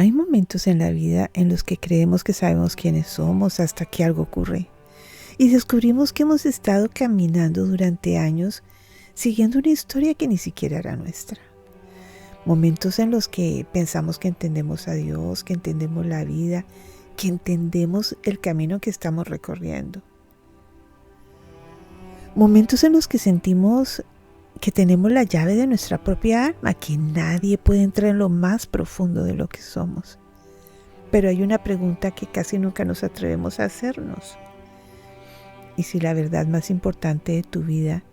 Hay momentos en la vida en los que creemos que sabemos quiénes somos hasta que algo ocurre y descubrimos que hemos estado caminando durante años siguiendo una historia que ni siquiera era nuestra. Momentos en los que pensamos que entendemos a Dios, que entendemos la vida, que entendemos el camino que estamos recorriendo. Momentos en los que sentimos que tenemos la llave de nuestra propia alma, que nadie puede entrar en lo más profundo de lo que somos. Pero hay una pregunta que casi nunca nos atrevemos a hacernos. ¿Y si la verdad más importante de tu vida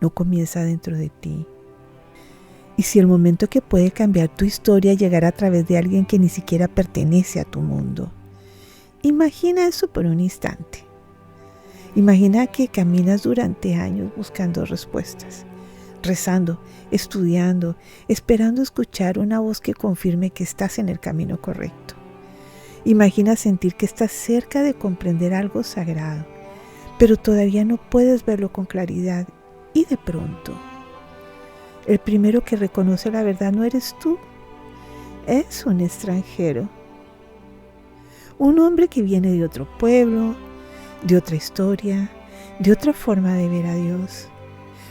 no comienza dentro de ti? ¿Y si el momento que puede cambiar tu historia llegará a través de alguien que ni siquiera pertenece a tu mundo? Imagina eso por un instante. Imagina que caminas durante años buscando respuestas, rezando, estudiando, esperando escuchar una voz que confirme que estás en el camino correcto. Imagina sentir que estás cerca de comprender algo sagrado, pero todavía no puedes verlo con claridad y de pronto, el primero que reconoce la verdad no eres tú, es un extranjero. Un hombre que viene de otro pueblo, de otra historia, de otra forma de ver a Dios.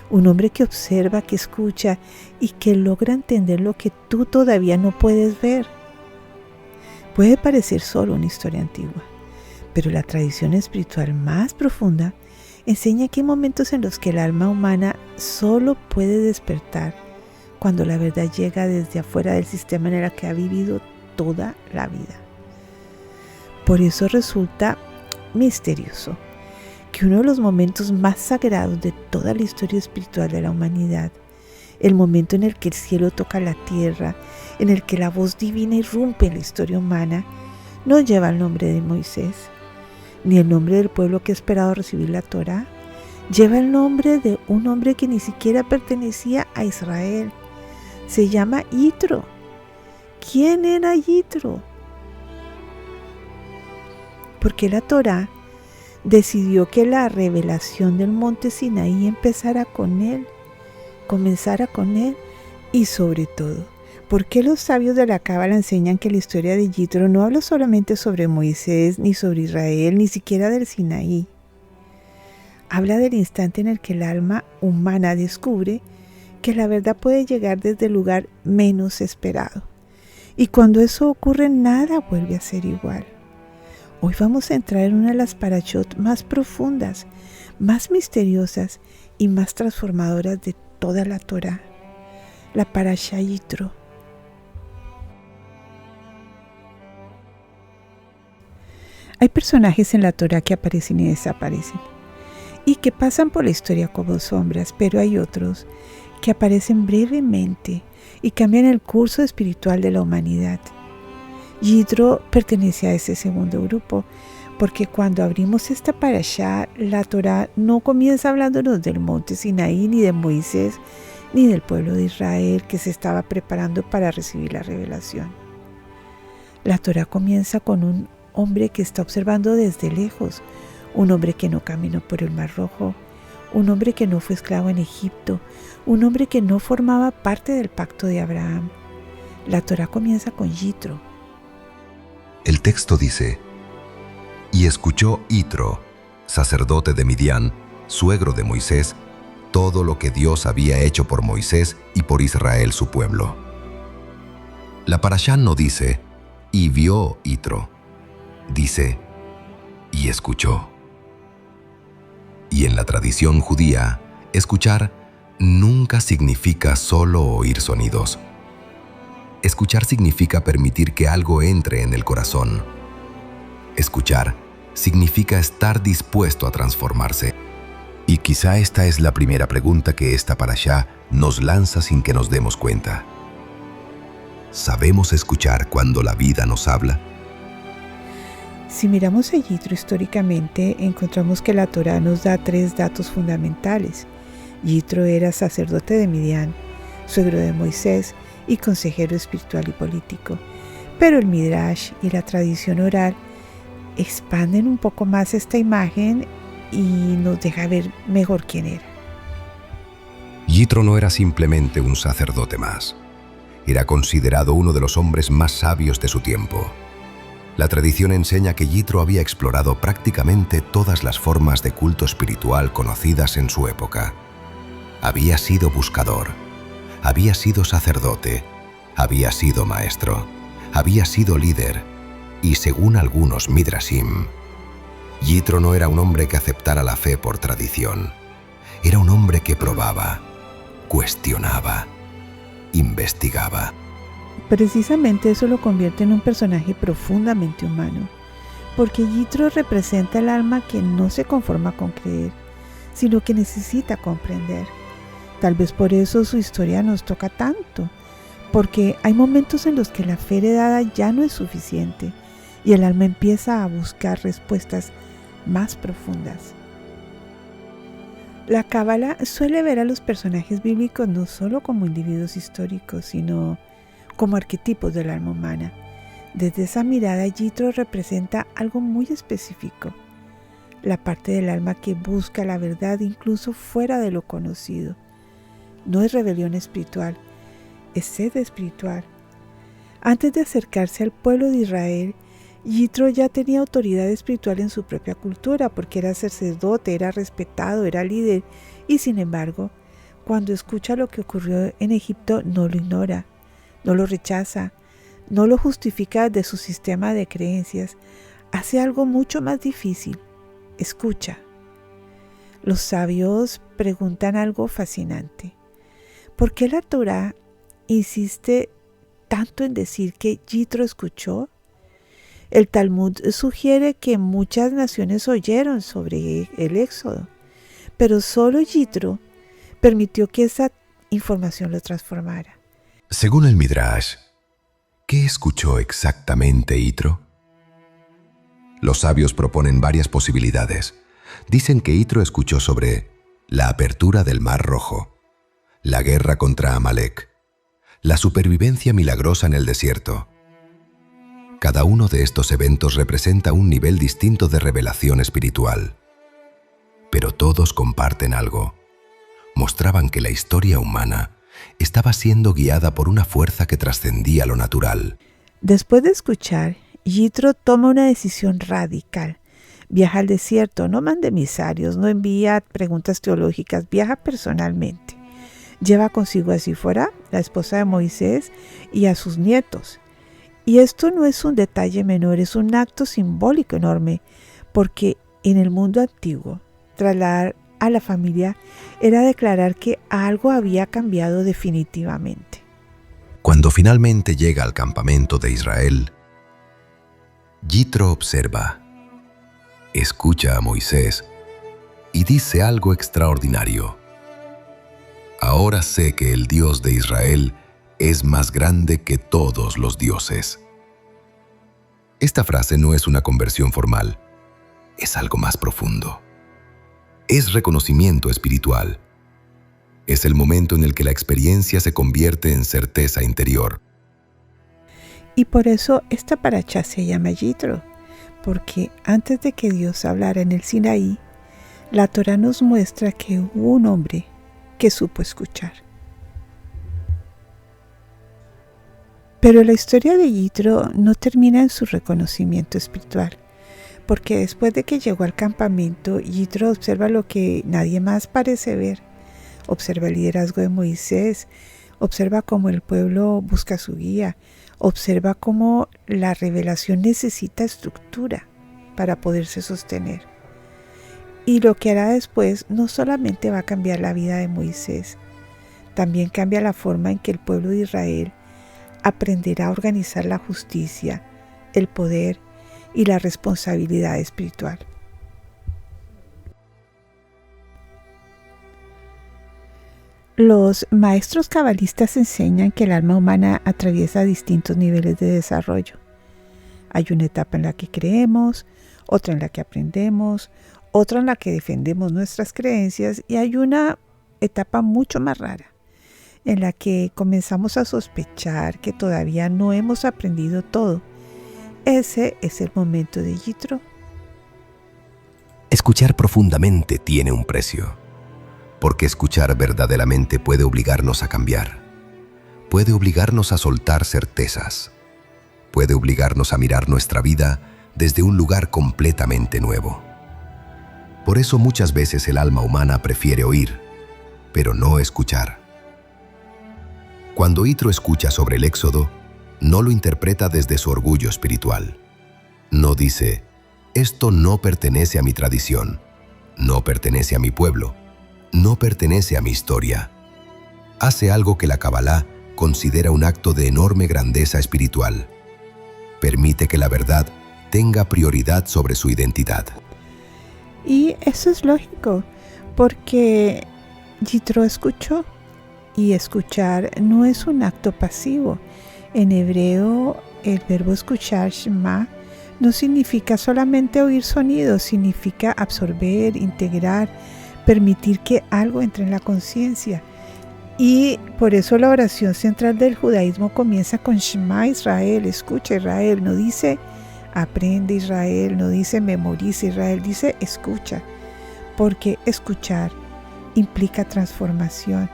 Un hombre que observa, que escucha y que logra entender lo que tú todavía no puedes ver. Puede parecer solo una historia antigua, pero la tradición espiritual más profunda enseña que hay momentos en los que el alma humana solo puede despertar cuando la verdad llega desde afuera del sistema en el que ha vivido toda la vida. Por eso resulta misterioso que uno de los momentos más sagrados de toda la historia espiritual de la humanidad, el momento en el que el cielo toca la tierra, en el que la voz divina irrumpe en la historia humana, no lleva el nombre de Moisés, ni el nombre del pueblo que ha esperado recibir la Torá, lleva el nombre de un hombre que ni siquiera pertenecía a Israel. Se llama Yitro. ¿Quién era Yitro? Porque la Torá decidió que la revelación del monte Sinaí comenzara con él y sobre todo, porque los sabios de la Cábala enseñan que la historia de Yitro no habla solamente sobre Moisés, ni sobre Israel, ni siquiera del Sinaí. Habla del instante en el que el alma humana descubre que la verdad puede llegar desde el lugar menos esperado. Y cuando eso ocurre, nada vuelve a ser igual. Hoy vamos a entrar en una de las parashot más profundas, más misteriosas y más transformadoras de toda la Torá, la parashá Yitro. Hay personajes en la Torá que aparecen y desaparecen, y que pasan por la historia como sombras, pero hay otros que aparecen brevemente y cambian el curso espiritual de la humanidad. Yitro pertenece a ese segundo grupo, porque cuando abrimos esta parashá, la Torá no comienza hablándonos del monte Sinaí, ni de Moisés, ni del pueblo de Israel que se estaba preparando para recibir la revelación. La Torá comienza con un hombre que está observando desde lejos, un hombre que no caminó por el Mar Rojo, un hombre que no fue esclavo en Egipto, un hombre que no formaba parte del pacto de Abraham. La Torá comienza con Yitro. El texto dice: y escuchó Yitro, sacerdote de Midian, suegro de Moisés, todo lo que Dios había hecho por Moisés y por Israel su pueblo. La parashá no dice, y vio Yitro, dice, y escuchó. Y en la tradición judía, escuchar nunca significa solo oír sonidos. Escuchar significa permitir que algo entre en el corazón. Escuchar significa estar dispuesto a transformarse. Y quizá esta es la primera pregunta que esta parashá nos lanza sin que nos demos cuenta. ¿Sabemos escuchar cuando la vida nos habla? Si miramos a Yitro históricamente, encontramos que la Torá nos da 3 datos fundamentales. Yitro era sacerdote de Midian, suegro de Moisés y consejero espiritual y político. Pero el Midrash y la tradición oral expanden un poco más esta imagen y nos deja ver mejor quién era. Yitro no era simplemente un sacerdote más. Era considerado uno de los hombres más sabios de su tiempo. La tradición enseña que Yitro había explorado prácticamente todas las formas de culto espiritual conocidas en su época. Había sido buscador, había sido sacerdote, había sido maestro, había sido líder y, según algunos midrashim, Yitro no era un hombre que aceptara la fe por tradición. Era un hombre que probaba, cuestionaba, investigaba. Precisamente eso lo convierte en un personaje profundamente humano, porque Yitro representa el alma que no se conforma con creer, sino que necesita comprender. Tal vez por eso su historia nos toca tanto, porque hay momentos en los que la fe heredada ya no es suficiente y el alma empieza a buscar respuestas más profundas. La Cábala suele ver a los personajes bíblicos no solo como individuos históricos, sino como arquetipos del alma humana. Desde esa mirada, Yitro representa algo muy específico, la parte del alma que busca la verdad incluso fuera de lo conocido. No es rebelión espiritual, es sed espiritual. Antes de acercarse al pueblo de Israel, Yitro ya tenía autoridad espiritual en su propia cultura porque era sacerdote, era respetado, era líder y sin embargo, cuando escucha lo que ocurrió en Egipto, no lo ignora, no lo rechaza, no lo justifica de su sistema de creencias, hace algo mucho más difícil, escucha. Los sabios preguntan algo fascinante. ¿Por qué la Torá insiste tanto en decir que Yitro escuchó? El Talmud sugiere que muchas naciones oyeron sobre el Éxodo, pero solo Yitro permitió que esa información lo transformara. Según el Midrash, ¿qué escuchó exactamente Yitro? Los sabios proponen varias posibilidades. Dicen que Yitro escuchó sobre la apertura del Mar Rojo, la guerra contra Amalek, la supervivencia milagrosa en el desierto. Cada uno de estos eventos representa un nivel distinto de revelación espiritual. Pero todos comparten algo. Mostraban que la historia humana estaba siendo guiada por una fuerza que trascendía lo natural. Después de escuchar, Yitro toma una decisión radical. Viaja al desierto, no manda emisarios, no envía preguntas teológicas, viaja personalmente. Lleva consigo a Sífora, la esposa de Moisés, y a sus nietos. Y esto no es un detalle menor, es un acto simbólico enorme, porque en el mundo antiguo, trasladar a la familia era declarar que algo había cambiado definitivamente. Cuando finalmente llega al campamento de Israel, Yitro observa, escucha a Moisés y dice algo extraordinario. Ahora sé que el Dios de Israel es más grande que todos los dioses. Esta frase no es una conversión formal, es algo más profundo. Es reconocimiento espiritual. Es el momento en el que la experiencia se convierte en certeza interior. Y por eso esta parashá se llama Yitro, porque antes de que Dios hablara en el Sinaí, la Torá nos muestra que hubo un hombre que supo escuchar. Pero la historia de Yitro no termina en su reconocimiento espiritual, porque después de que llegó al campamento, Yitro observa lo que nadie más parece ver. Observa el liderazgo de Moisés, observa cómo el pueblo busca su guía, observa cómo la revelación necesita estructura para poderse sostener. Y lo que hará después no solamente va a cambiar la vida de Moisés, también cambia la forma en que el pueblo de Israel aprenderá a organizar la justicia, el poder y la responsabilidad espiritual. Los maestros cabalistas enseñan que el alma humana atraviesa distintos niveles de desarrollo. Hay una etapa en la que creemos, otra en la que aprendemos, otra en la que defendemos nuestras creencias y hay una etapa mucho más rara, en la que comenzamos a sospechar que todavía no hemos aprendido todo. Ese es el momento de Yitro. Escuchar profundamente tiene un precio, porque escuchar verdaderamente puede obligarnos a cambiar, puede obligarnos a soltar certezas. Puede obligarnos a mirar nuestra vida desde un lugar completamente nuevo. Por eso muchas veces el alma humana prefiere oír, pero no escuchar. Cuando Yitro escucha sobre el Éxodo, no lo interpreta desde su orgullo espiritual. No dice, esto no pertenece a mi tradición, no pertenece a mi pueblo, no pertenece a mi historia. Hace algo que la Kabbalah considera un acto de enorme grandeza espiritual. Permite que la verdad tenga prioridad sobre su identidad. Y eso es lógico, porque Yitro escuchó, y escuchar no es un acto pasivo. En hebreo, el verbo escuchar, shema, no significa solamente oír sonidos, significa absorber, integrar, permitir que algo entre en la conciencia. Y por eso la oración central del judaísmo comienza con Shema Israel, escucha Israel, no dice aprende Israel, no dice memoriza Israel, dice escucha, porque escuchar implica transformación.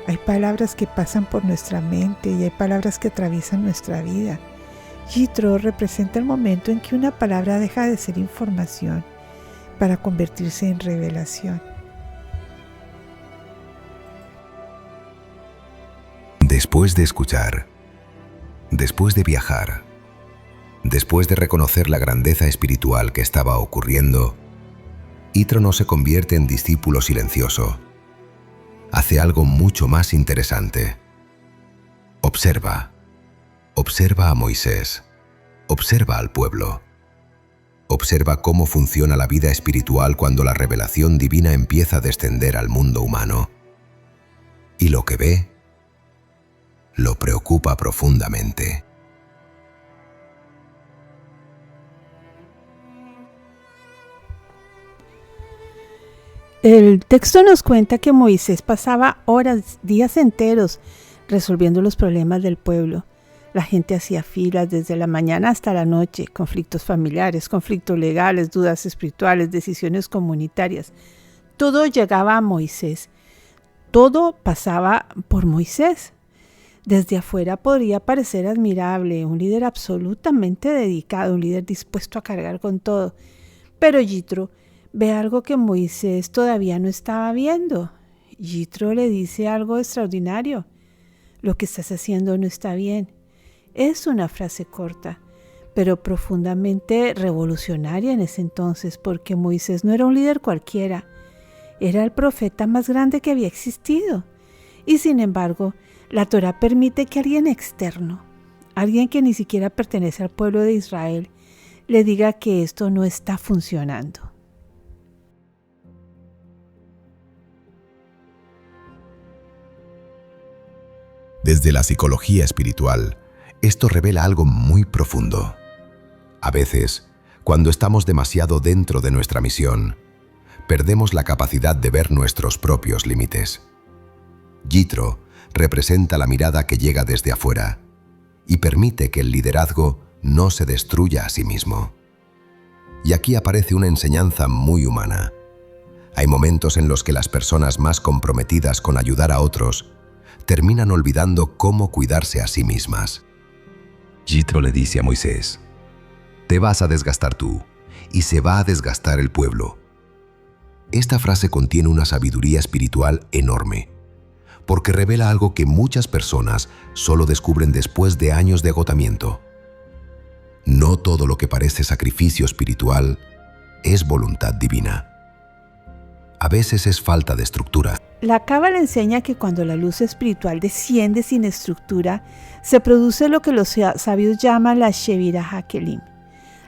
Hay palabras que pasan por nuestra mente y hay palabras que atraviesan nuestra vida. Yitro representa el momento en que una palabra deja de ser información para convertirse en revelación. Después de escuchar, después de viajar, después de reconocer la grandeza espiritual que estaba ocurriendo, Yitro no se convierte en discípulo silencioso. Hace algo mucho más interesante. Observa a Moisés, observa al pueblo. Observa cómo funciona la vida espiritual cuando la revelación divina empieza a descender al mundo humano. Y lo que ve lo preocupa profundamente. El texto nos cuenta que Moisés pasaba horas, días enteros, resolviendo los problemas del pueblo. La gente hacía filas desde la mañana hasta la noche, conflictos familiares, conflictos legales, dudas espirituales, decisiones comunitarias. Todo llegaba a Moisés. Todo pasaba por Moisés. Desde afuera podría parecer admirable, un líder absolutamente dedicado, un líder dispuesto a cargar con todo. Pero Yitro ve algo que Moisés todavía no estaba viendo. Yitro le dice algo extraordinario. Lo que estás haciendo no está bien. Es una frase corta, pero profundamente revolucionaria en ese entonces, porque Moisés no era un líder cualquiera. Era el profeta más grande que había existido. Y sin embargo, la Torá permite que alguien externo, alguien que ni siquiera pertenece al pueblo de Israel, le diga que esto no está funcionando. Desde la psicología espiritual, esto revela algo muy profundo. A veces, cuando estamos demasiado dentro de nuestra misión, perdemos la capacidad de ver nuestros propios límites. Yitro representa la mirada que llega desde afuera y permite que el liderazgo no se destruya a sí mismo. Y aquí aparece una enseñanza muy humana. Hay momentos en los que las personas más comprometidas con ayudar a otros terminan olvidando cómo cuidarse a sí mismas. Yitro le dice a Moisés, te vas a desgastar tú y se va a desgastar el pueblo. Esta frase contiene una sabiduría espiritual enorme, porque revela algo que muchas personas solo descubren después de años de agotamiento. No todo lo que parece sacrificio espiritual es voluntad divina. A veces es falta de estructura. La Cábala enseña que cuando la luz espiritual desciende sin estructura, se produce lo que los sabios llaman la Shevira Hakelim,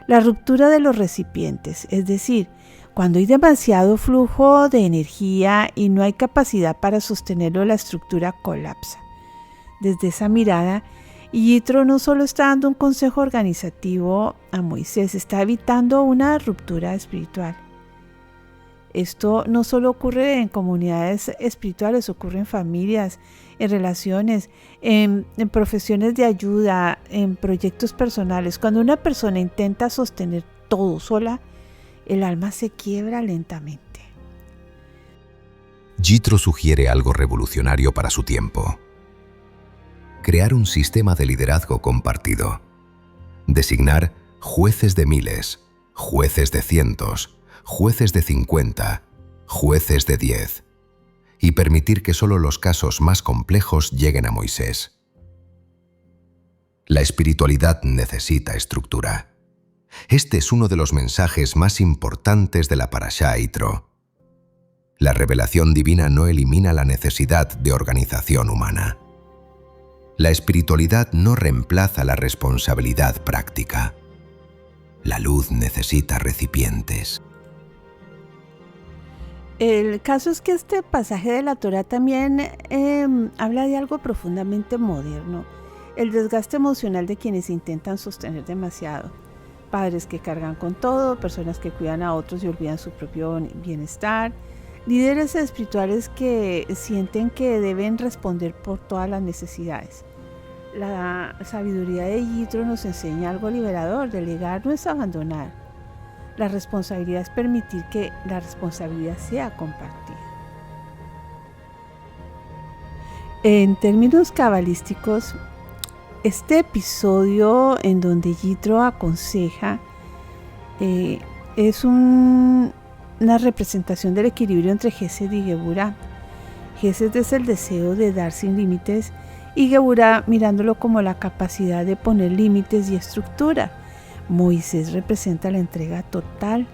la ruptura de los recipientes, es decir, cuando hay demasiado flujo de energía y no hay capacidad para sostenerlo, la estructura colapsa. Desde esa mirada, Yitro no solo está dando un consejo organizativo a Moisés, está evitando una ruptura espiritual. Esto no solo ocurre en comunidades espirituales, ocurre en familias, en relaciones, en profesiones de ayuda, en proyectos personales. Cuando una persona intenta sostener todo sola, el alma se quiebra lentamente. Yitro sugiere algo revolucionario para su tiempo. crear un sistema de liderazgo compartido, designar jueces de miles, jueces de cientos, jueces de 50, jueces de 10, y permitir que solo los casos más complejos lleguen a Moisés. La espiritualidad necesita estructura. Este es uno de los mensajes más importantes de la Parashá Yitro. La revelación divina no elimina la necesidad de organización humana. La espiritualidad no reemplaza la responsabilidad práctica. La luz necesita recipientes. El caso es que este pasaje de la Torá también habla de algo profundamente moderno, el desgaste emocional de quienes intentan sostener demasiado. Padres que cargan con todo, personas que cuidan a otros y olvidan su propio bienestar, líderes espirituales que sienten que deben responder por todas las necesidades. La sabiduría de Yitro nos enseña algo liberador: delegar no es abandonar. La responsabilidad es permitir que la responsabilidad sea compartida. En términos cabalísticos, este episodio en donde Yitro aconseja es una representación del equilibrio entre Gesed y Geburá. Gesed es el deseo de dar sin límites y Geburá mirándolo como la capacidad de poner límites y estructura. Moisés representa la entrega total.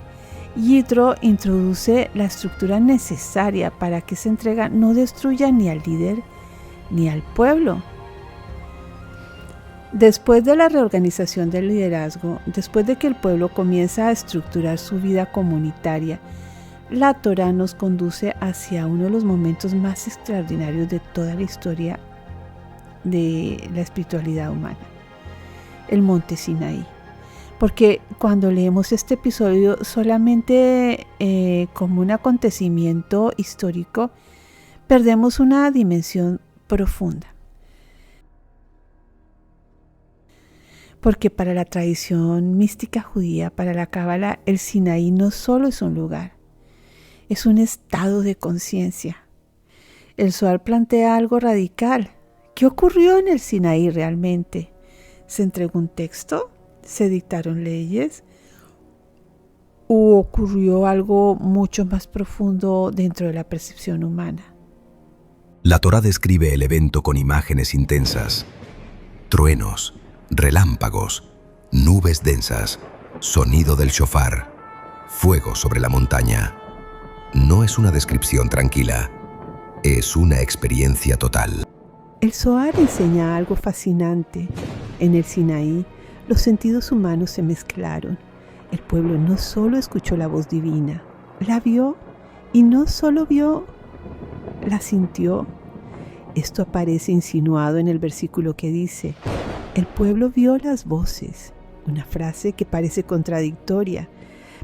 Yitro introduce la estructura necesaria para que esa entrega no destruya ni al líder ni al pueblo. Después de la reorganización del liderazgo, después de que el pueblo comienza a estructurar su vida comunitaria, la Torá nos conduce hacia uno de los momentos más extraordinarios de toda la historia de la espiritualidad humana, el monte Sinaí. Porque cuando leemos este episodio solamente como un acontecimiento histórico, perdemos una dimensión profunda. Porque para la tradición mística judía, para la Cábala, el Sinaí no solo es un lugar, es un estado de conciencia. El Zohar plantea algo radical. ¿Qué ocurrió en el Sinaí realmente? ¿Se entregó un texto? ¿Se dictaron leyes? ¿O ocurrió algo mucho más profundo dentro de la percepción humana? La Torá describe el evento con imágenes intensas: truenos, relámpagos, nubes densas, sonido del shofar, fuego sobre la montaña. No es una descripción tranquila, es una experiencia total. El Zohar enseña algo fascinante. En el Sinaí, los sentidos humanos se mezclaron. El pueblo no solo escuchó la voz divina, la vio, y no solo vio, la sintió. Esto aparece insinuado en el versículo que dice: el pueblo vio las voces, una frase que parece contradictoria,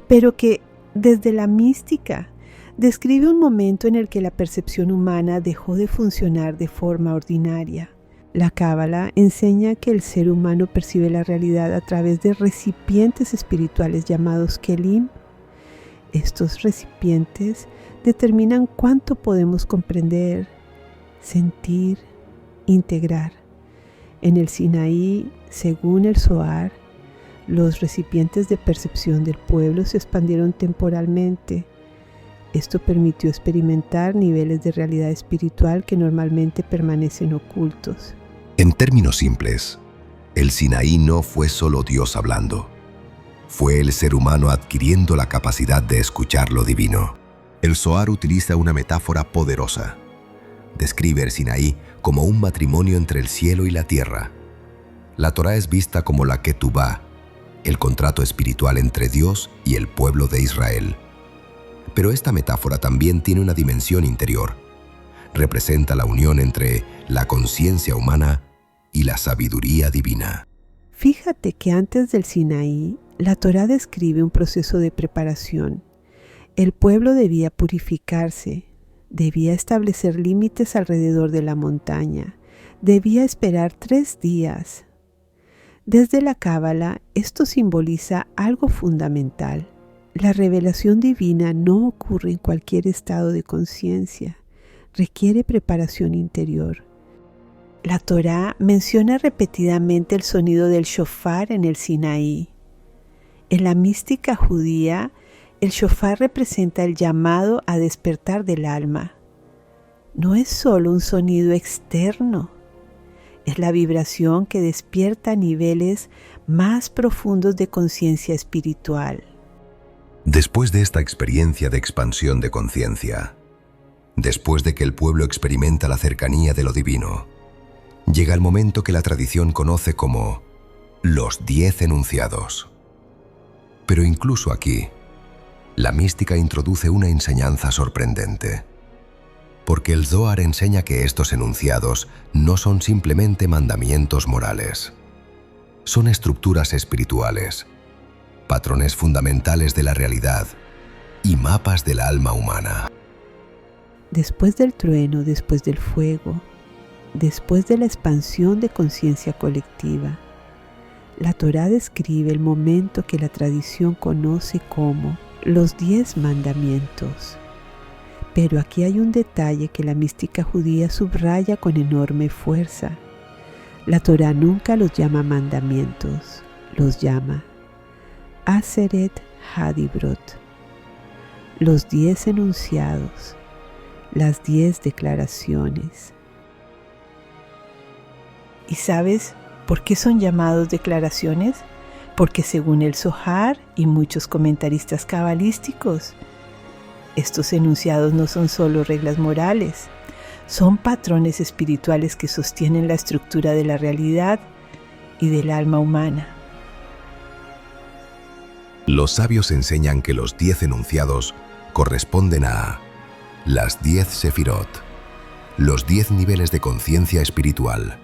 pero que desde la mística describe un momento en el que la percepción humana dejó de funcionar de forma ordinaria. La Cábala enseña que el ser humano percibe la realidad a través de recipientes espirituales llamados Kelim. Estos recipientes determinan cuánto podemos comprender, sentir, integrar. En el Sinaí, según el Zohar, los recipientes de percepción del pueblo se expandieron temporalmente. Esto permitió experimentar niveles de realidad espiritual que normalmente permanecen ocultos. En términos simples, el Sinaí no fue solo Dios hablando. Fue el ser humano adquiriendo la capacidad de escuchar lo divino. El Zohar utiliza una metáfora poderosa. Describe el Sinaí como un matrimonio entre el cielo y la tierra. La Torá es vista como la Ketubá, el contrato espiritual entre Dios y el pueblo de Israel. Pero esta metáfora también tiene una dimensión interior. Representa la unión entre la conciencia humana y la sabiduría divina. Fíjate que antes del Sinaí, la Torá describe un proceso de preparación. El pueblo debía purificarse, debía establecer límites alrededor de la montaña, debía esperar 3 días. Desde la Cábala, esto simboliza algo fundamental. La revelación divina no ocurre en cualquier estado de conciencia, requiere preparación interior. La Torá menciona repetidamente el sonido del shofar en el Sinaí. En la mística judía, el shofar representa el llamado a despertar del alma. No es solo un sonido externo, es la vibración que despierta niveles más profundos de conciencia espiritual. Después de esta experiencia de expansión de conciencia, después de que el pueblo experimenta la cercanía de lo divino, llega el momento que la tradición conoce como los 10 enunciados. Pero incluso aquí, la mística introduce una enseñanza sorprendente. Porque el Zohar enseña que estos enunciados no son simplemente mandamientos morales. Son estructuras espirituales, patrones fundamentales de la realidad y mapas del alma humana. Después del trueno, después del fuego, después de la expansión de conciencia colectiva, la Torá describe el momento que la tradición conoce como los 10 mandamientos. Pero aquí hay un detalle que la mística judía subraya con enorme fuerza. La Torá nunca los llama mandamientos, los llama Aseret Hadibrot, los 10 enunciados, las 10 declaraciones. ¿Y sabes por qué son llamados declaraciones? Porque según el Zohar y muchos comentaristas cabalísticos, estos enunciados no son solo reglas morales, son patrones espirituales que sostienen la estructura de la realidad y del alma humana. Los sabios enseñan que los 10 enunciados corresponden a las 10 sefirot, los 10 niveles de conciencia espiritual,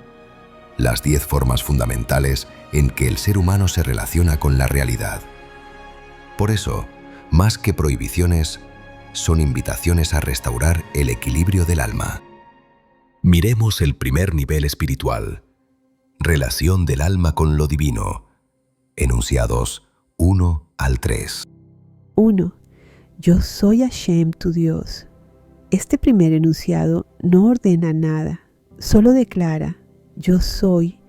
las 10 formas fundamentales en que el ser humano se relaciona con la realidad. Por eso, más que prohibiciones, son invitaciones a restaurar el equilibrio del alma. Miremos el primer nivel espiritual, relación del alma con lo divino, enunciados 1 al 3. 1. Yo soy Hashem, tu Dios. Este primer enunciado no ordena nada, solo declara, yo soy.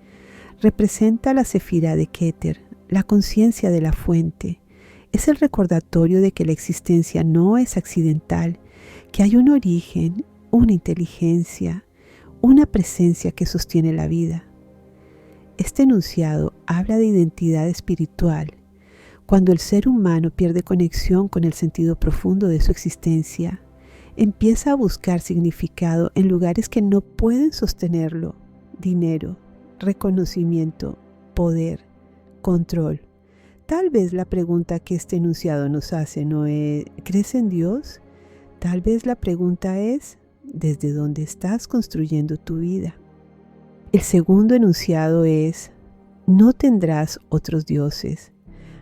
Representa la sefirá de Keter, la conciencia de la fuente. Es el recordatorio de que la existencia no es accidental, que hay un origen, una inteligencia, una presencia que sostiene la vida. Este enunciado habla de identidad espiritual. Cuando el ser humano pierde conexión con el sentido profundo de su existencia, empieza a buscar significado en lugares que no pueden sostenerlo: dinero, reconocimiento, poder, control. Tal vez la pregunta que este enunciado nos hace no es ¿crees en Dios? Tal vez la pregunta es ¿desde dónde estás construyendo tu vida? El segundo enunciado es no tendrás otros dioses,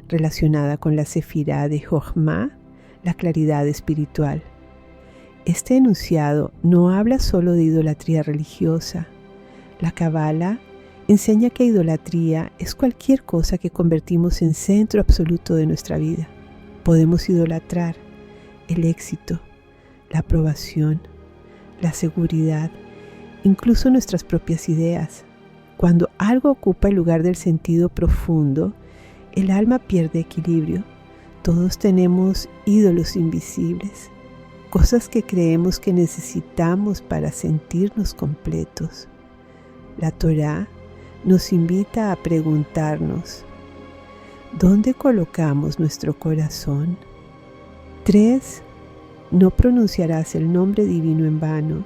relacionada con la sefirá de Jochma, la claridad espiritual. Este enunciado no habla solo de idolatría religiosa. La Kabbalah enseña que idolatría es cualquier cosa que convertimos en centro absoluto de nuestra vida. Podemos idolatrar el éxito, la aprobación, la seguridad, incluso nuestras propias ideas. Cuando algo ocupa el lugar del sentido profundo, el alma pierde equilibrio. Todos tenemos ídolos invisibles, cosas que creemos que necesitamos para sentirnos completos. La Torá nos invita a preguntarnos, ¿dónde colocamos nuestro corazón? 3. No pronunciarás el nombre divino en vano,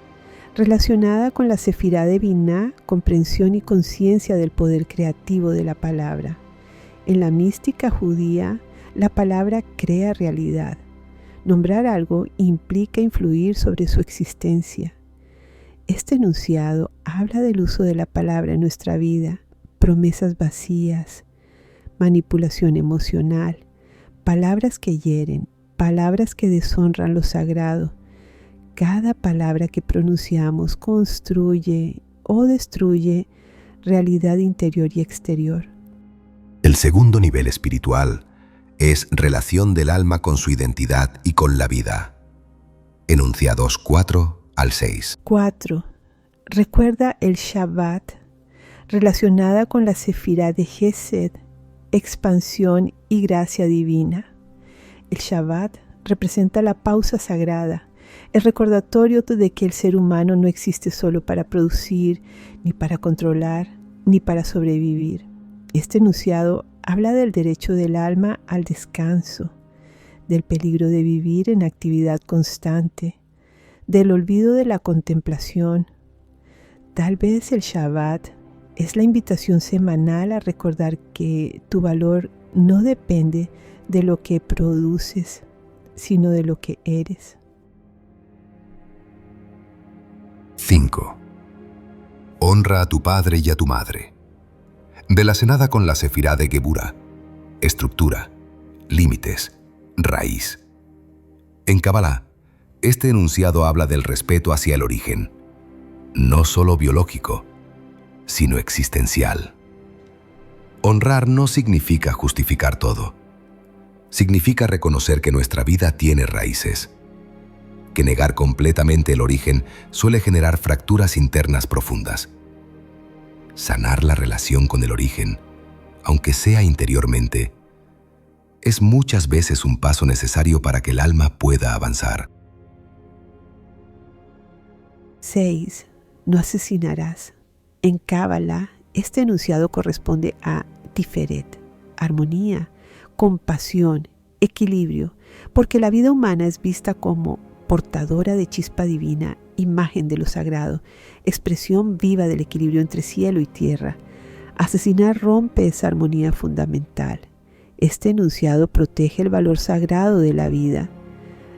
relacionada con la sefirá de Biná, comprensión y conciencia del poder creativo de la palabra. En la mística judía, la palabra crea realidad. Nombrar algo implica influir sobre su existencia. Este enunciado habla del uso de la palabra en nuestra vida, promesas vacías, manipulación emocional, palabras que hieren, palabras que deshonran lo sagrado. Cada palabra que pronunciamos construye o destruye realidad interior y exterior. El segundo nivel espiritual es relación del alma con su identidad y con la vida. Enunciados 4 al 6. 4. Recuerda el Shabbat, relacionada con la Sefirá de Gesed, expansión y gracia divina. El Shabbat representa la pausa sagrada, el recordatorio de que el ser humano no existe solo para producir, ni para controlar, ni para sobrevivir. Este enunciado habla del derecho del alma al descanso, del peligro de vivir en actividad constante, del olvido de la contemplación. Tal vez el Shabbat es la invitación semanal a recordar que tu valor no depende de lo que produces, sino de lo que eres. 5. Honra a tu padre y a tu madre. Relacionada con la Sefirá de Geburah, estructura, límites, raíz. En Kabbalah, este enunciado habla del respeto hacia el origen, no solo biológico, sino existencial. Honrar no significa justificar todo. Significa reconocer que nuestra vida tiene raíces, que negar completamente el origen suele generar fracturas internas profundas. Sanar la relación con el origen, aunque sea interiormente, es muchas veces un paso necesario para que el alma pueda avanzar. 6. No asesinarás. En Kabbalah, este enunciado corresponde a Tiferet, armonía, compasión, equilibrio, porque la vida humana es vista como portadora de chispa divina, imagen de lo sagrado, expresión viva del equilibrio entre cielo y tierra. Asesinar rompe esa armonía fundamental. Este enunciado protege el valor sagrado de la vida.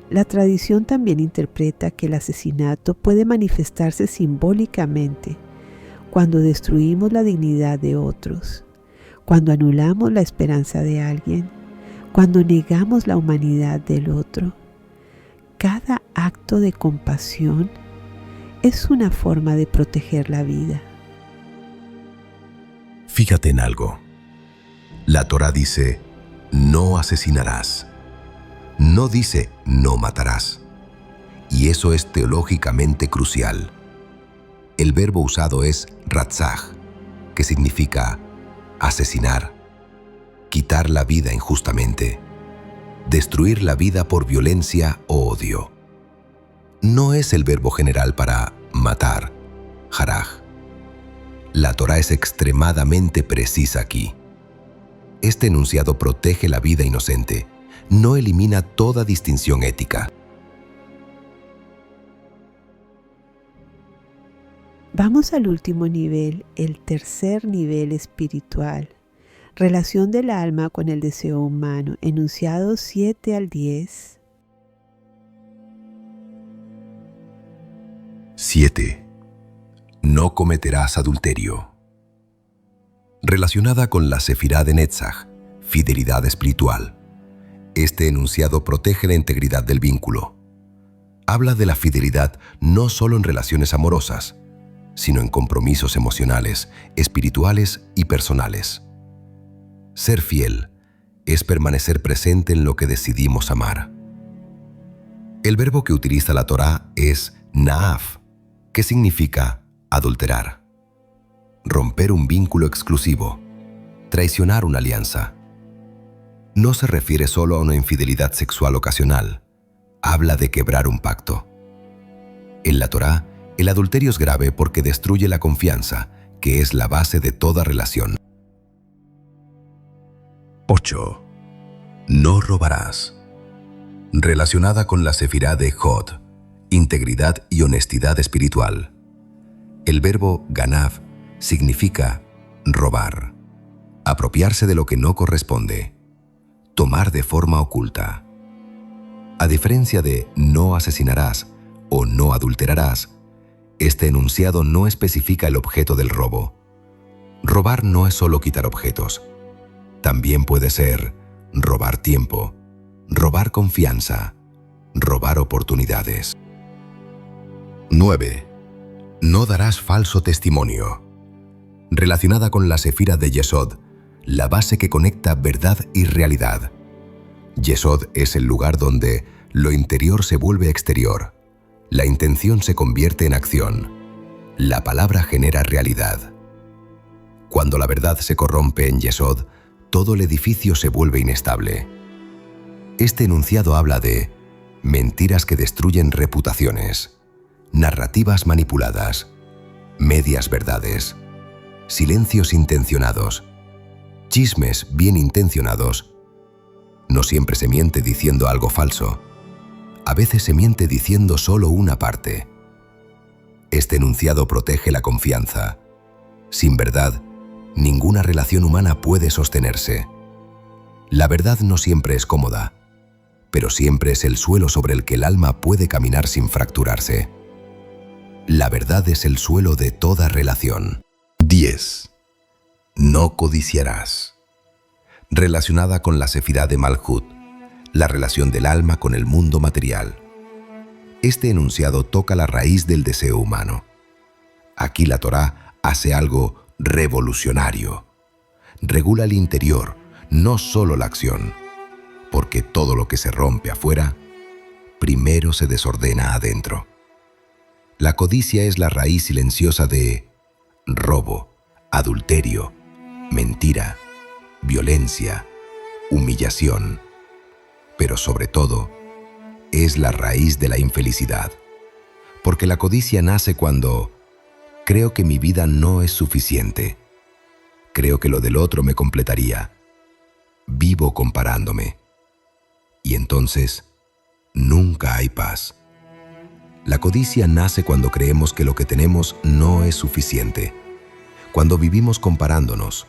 La tradición también interpreta que el asesinato puede manifestarse simbólicamente cuando destruimos la dignidad de otros, cuando anulamos la esperanza de alguien, cuando negamos la humanidad del otro. Cada acto de compasión es una forma de proteger la vida. Fíjate en algo. La Torá dice, no asesinarás. No dice, no matarás. Y eso es teológicamente crucial. El verbo usado es ratzaj, que significa asesinar, quitar la vida injustamente, destruir la vida por violencia o odio. No es el verbo general para matar, haraj. La Torá es extremadamente precisa aquí. Este enunciado protege la vida inocente, no elimina toda distinción ética. Vamos al último nivel, el tercer nivel espiritual. Relación del alma con el deseo humano, enunciados 7 al 10. 7. No cometerás adulterio. Relacionada con la Sefirá de Netzach, fidelidad espiritual. Este enunciado protege la integridad del vínculo. Habla de la fidelidad no solo en relaciones amorosas, sino en compromisos emocionales, espirituales y personales. Ser fiel es permanecer presente en lo que decidimos amar. El verbo que utiliza la Torá es naaf, que significa adulterar, romper un vínculo exclusivo, traicionar una alianza. No se refiere solo a una infidelidad sexual ocasional, habla de quebrar un pacto. En la Torá, el adulterio es grave porque destruye la confianza, que es la base de toda relación. 8. No robarás. Relacionada con la Sefirá de Hod, integridad y honestidad espiritual. El verbo ganav significa robar, apropiarse de lo que no corresponde, tomar de forma oculta. A diferencia de no asesinarás o no adulterarás, este enunciado no especifica el objeto del robo. Robar no es solo quitar objetos. También puede ser robar tiempo, robar confianza, robar oportunidades. 9. No darás falso testimonio. Relacionada con la Sefirá de Yesod, la base que conecta verdad y realidad. Yesod es el lugar donde lo interior se vuelve exterior. La intención se convierte en acción. La palabra genera realidad. Cuando la verdad se corrompe en Yesod, todo el edificio se vuelve inestable. Este enunciado habla de mentiras que destruyen reputaciones, narrativas manipuladas, medias verdades, silencios intencionados, chismes bien intencionados. No siempre se miente diciendo algo falso. A veces se miente diciendo solo una parte. Este enunciado protege la confianza. Sin verdad, ninguna relación humana puede sostenerse. La verdad no siempre es cómoda, pero siempre es el suelo sobre el que el alma puede caminar sin fracturarse. La verdad es el suelo de toda relación. 10. No codiciarás. Relacionada con la sefirá de Malhut, la relación del alma con el mundo material. Este enunciado toca la raíz del deseo humano. Aquí la Torá hace algo revolucionario. Regula el interior, no solo la acción, porque todo lo que se rompe afuera, primero se desordena adentro. La codicia es la raíz silenciosa de robo, adulterio, mentira, violencia, humillación, pero sobre todo, es la raíz de la infelicidad, porque la codicia nace cuando creo que mi vida no es suficiente, creo que lo del otro me completaría, vivo comparándome, y entonces nunca hay paz. La codicia nace cuando creemos que lo que tenemos no es suficiente, cuando vivimos comparándonos,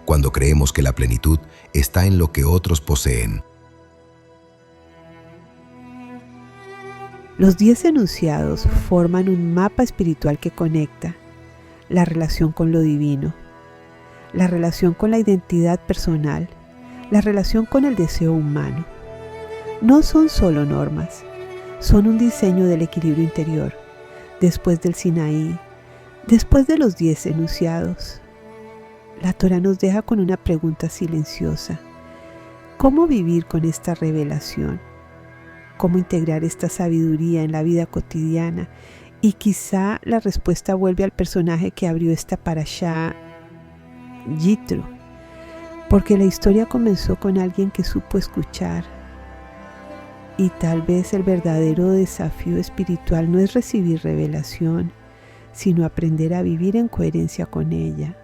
cuando creemos que la plenitud está en lo que otros poseen. Los 10 enunciados forman un mapa espiritual que conecta la relación con lo divino, la relación con la identidad personal, la relación con el deseo humano. No son solo normas, son un diseño del equilibrio interior, después del Sinaí, después de los 10 enunciados. La Torá nos deja con una pregunta silenciosa. ¿Cómo vivir con esta revelación? ¿Cómo integrar esta sabiduría en la vida cotidiana? Y quizá la respuesta vuelve al personaje que abrió esta parashá, Yitro, porque la historia comenzó con alguien que supo escuchar. Y tal vez el verdadero desafío espiritual no es recibir revelación, sino aprender a vivir en coherencia con ella.